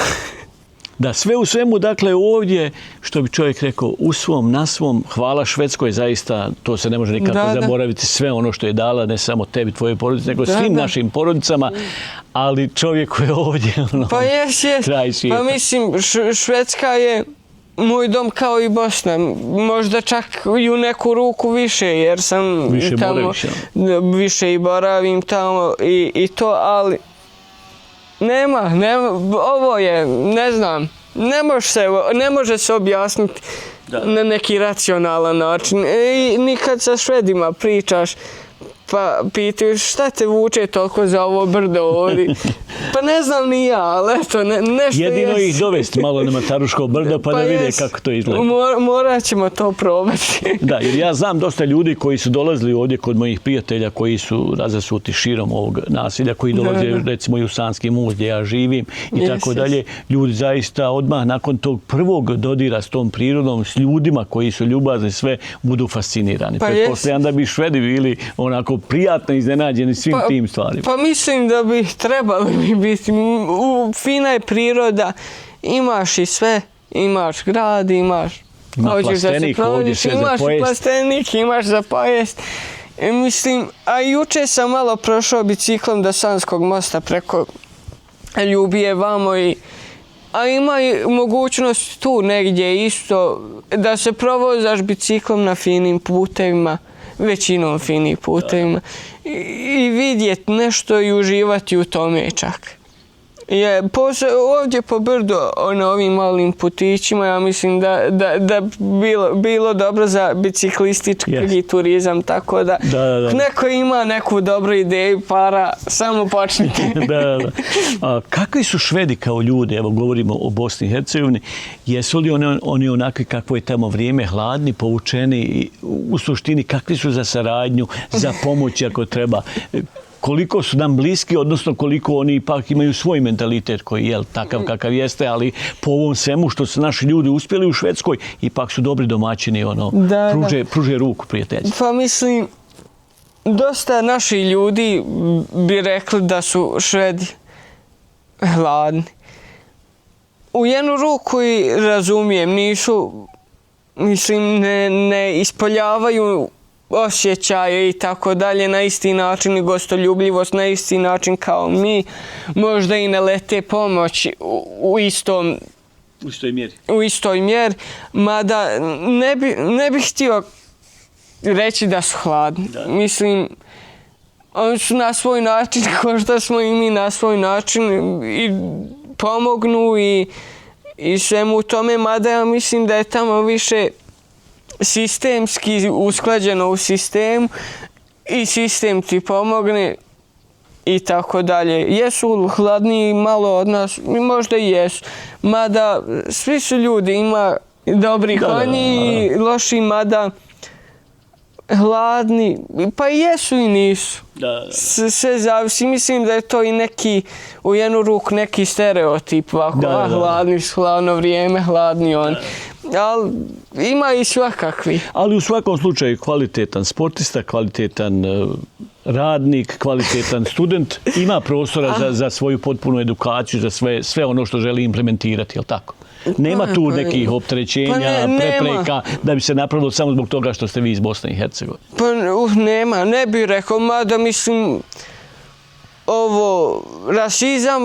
Da, sve u svemu, dakle, ovdje, što bi čovjek rekao, u svom, na svom, hvala Švedskoj, zaista, to se ne može nikako zaboraviti, sve ono što je dala, ne samo tebi, tvoje porodice, nego svim našim porodicama, ali čovjek je ovdje, kraj svijeta. Pa mislim, Švedska je moj dom kao i Bosna, možda čak i u neku ruku više, jer sam tamo, više i boravim tamo i to, ali nema, ovo je, ne znam, ne može se objasniti na neki racionalan način. I nikad sa Švedima pričaš, pa pitaju šta te vuče toliko za ovo brdo ovdje. Pa ne znam ni ja, ali eto, nešto Jedino jest. ih dovesti malo na Mataruško brdo pa da vide jest. kako to izgleda. Morat ćemo to probati. Da, jer ja znam dosta ljudi koji su dolazili ovdje kod mojih prijatelja koji su razasuti širom ovog naselja, koji dolaze recimo i u Sanski most gdje ja živim i tako dalje. Ljudi zaista odmah nakon tog prvog dodira s tom prirodom, s ljudima koji su ljubazni, sve budu fascinirani. Pretpostavljam da bi Švedi bili onako prijatno iznenađeni svim tim stvarima. Pa mislim da bi trebali biti. Fina je priroda, imaš i sve, imaš grad, imaš... Ima plastenik ovdje sve za pojest. Imaš plastenik, imaš za pojest. Mislim, a juče sam malo prošao biciklom do Sanskog mosta preko Ljubije vamo a ima i mogućnost tu negdje isto da se provozaš biciklom na finim putevima, većinom finih putevima i vidjeti nešto i uživati u tome čak. Ovdje po brdo na ovim malim putićima ja mislim da bilo dobro za biciklistički turizam, tako da neko ima neku dobru ideju, para, samo počnite. A kakvi su Švedi kao ljudi, evo govorimo o Bosni i Hercegovini, jesu li oni onakvi kakvo je tamo vrijeme, hladni, povučeni, u suštini kakvi su za saradnju, za pomoć ako treba? Koliko su nam bliski, odnosno koliko oni ipak imaju svoj mentalitet koji je takav kakav jeste, ali po ovom svemu što su naši ljudi uspjeli u Švedskoj, ipak su dobri domaćini, pruže ruku prijateljstva. Pa mislim, dosta naših ljudi bi rekli da su Švedi hladni. U jednu ruku i razumijem, nisu, mislim, ne ispoljavaju osjećaje i tako dalje na isti način i gostoljubljivost na isti način kao mi. Možda i ne lete pomoć u istoj mjeri. Mada ne bih htio reći da su hladni. Mislim, oni su na svoj način, kao što smo i mi na svoj način i pomognu i svemu u tome. Mada ja mislim da je tamo više sistemski usklađeno u sistemu i sistem ti pomogne i tako dalje. Jesu hladniji malo od nas, možda i jesu. Mada svi su ljudi, ima dobrih oni i loši, mada hladni, pa jesu i nisu. Sve zavisi. Mislim da je to i neki, u jednu ruku, neki stereotip. Hladni su, hladno vrijeme, hladni oni. Ali ima i svakakvi. Ali u svakom slučaju kvalitetan sportista, kvalitetan radnik, kvalitetan student ima prostora za svoju potpunu edukaciju, za sve ono što želi implementirati, je li tako? Nema tu nekih opterećenja, prepreka da bi se napravilo samo zbog toga što ste vi iz Bosne i Hercegovine. Pa nema, ne bih rekao, mada mislim ovo, rasizam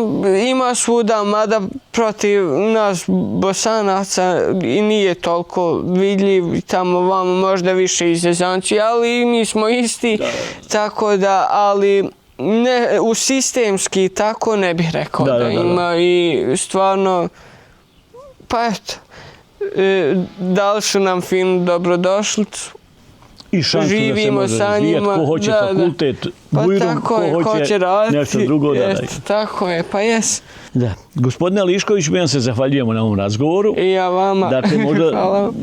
ima svuda, mada protiv nas Bosanaca i nije toliko vidljiv, tamo vamo možda više izrezanci, ali mi smo isti, tako da, ali ne, u sistemski tako ne bih rekao da ima i stvarno, pa eto, dali su nam finu dobrodošlicu. I šansu da se može razvijati, ko hoće fakultet Bujrum, ko hoće nešto drugo. Tako je, pa jes. Gospodine Ališković, mi vam se zahvaljujemo na ovom razgovoru. I ja vama. Dakle,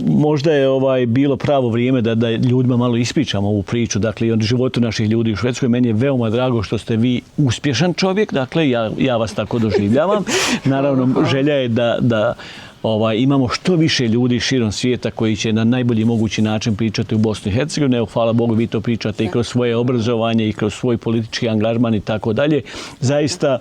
možda je bilo pravo vrijeme da ljudima malo ispričamo ovu priču, dakle, i o životu naših ljudi u Švedskoj. Meni je veoma drago što ste vi uspješan čovjek, dakle, ja vas tako doživljavam. Naravno, želja je da imamo što više ljudi širom svijeta koji će na najbolji mogući način pričati u Bosni i Hercegovini. Evo, hvala Bogu, vi to pričate i kroz svoje obrazovanje i kroz svoj politički angažman i tako dalje. Zaista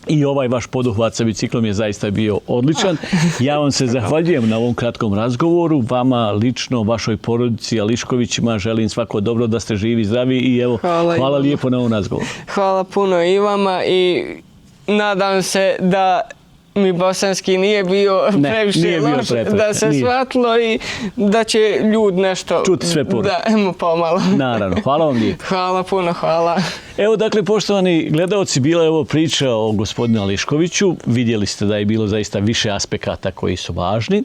i ovaj vaš poduhvat sa biciklom je zaista bio odličan. Ja vam se zahvaljujem na ovom kratkom razgovoru. Vama lično, vašoj porodici, Ališkovićima, želim svako dobro, da ste živi, zdravi i evo, hvala lijepo na ovom razgovoru. Hvala puno i vama i nadam se da mi bosanski nije bio previše loš, da se shvatilo i da će ljud nešto... Čuti sve puno. Da, pomalo. Naravno, hvala vam lijepo. Hvala puno, hvala. Evo, dakle, poštovani gledaoci, bila je ovo priča o gospodinu Ališkoviću. Vidjeli ste da je bilo zaista više aspekata koji su važni.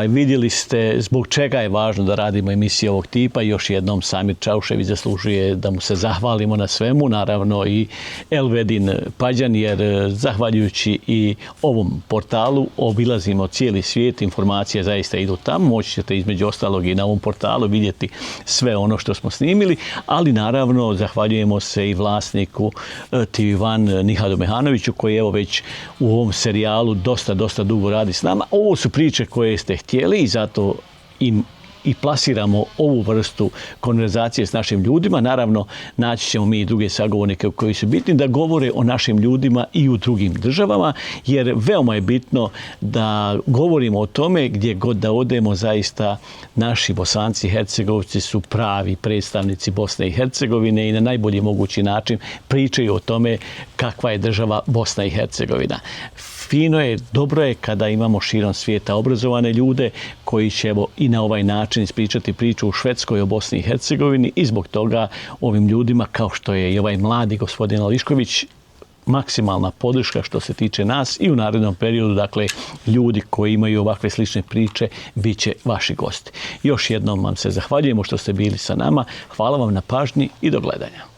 Vidjeli ste zbog čega je važno da radimo emisije ovog tipa. Još jednom Samir Čaušević zaslužuje da mu se zahvalimo na svemu. Naravno i Elvedin Pađan, jer zahvaljujući i ovom portalu obilazimo cijeli svijet. Informacije zaista idu tamo. Moći ćete između ostalog i na ovom portalu vidjeti sve ono što smo snimili. Ali naravno zahvaljujemo se i vlasniku TV1 Nihadu Mehanoviću, koji evo već u ovom serijalu dosta dugo radi s nama. Ovo su priče koje ste htjeli i zato im i plasiramo ovu vrstu konverzacije s našim ljudima. Naravno, naći ćemo mi i druge sagovornike koji su bitni da govore o našim ljudima i u drugim državama, jer veoma je bitno da govorimo o tome gdje god da odemo. Zaista naši Bosanci i Hercegovci su pravi predstavnici Bosne i Hercegovine i na najbolji mogući način pričaju o tome kakva je država Bosna i Hercegovina. Fino je, dobro je kada imamo širom svijeta obrazovane ljude koji će evo i na ovaj način ispričati priču u Švedskoj o Bosni i Hercegovini i zbog toga ovim ljudima kao što je i ovaj mladi gospodin Ališković maksimalna podrška što se tiče nas i u narednom periodu, dakle, ljudi koji imaju ovakve slične priče bit će vaši gosti. Još jednom vam se zahvaljujemo što ste bili sa nama. Hvala vam na pažnji i do gledanja.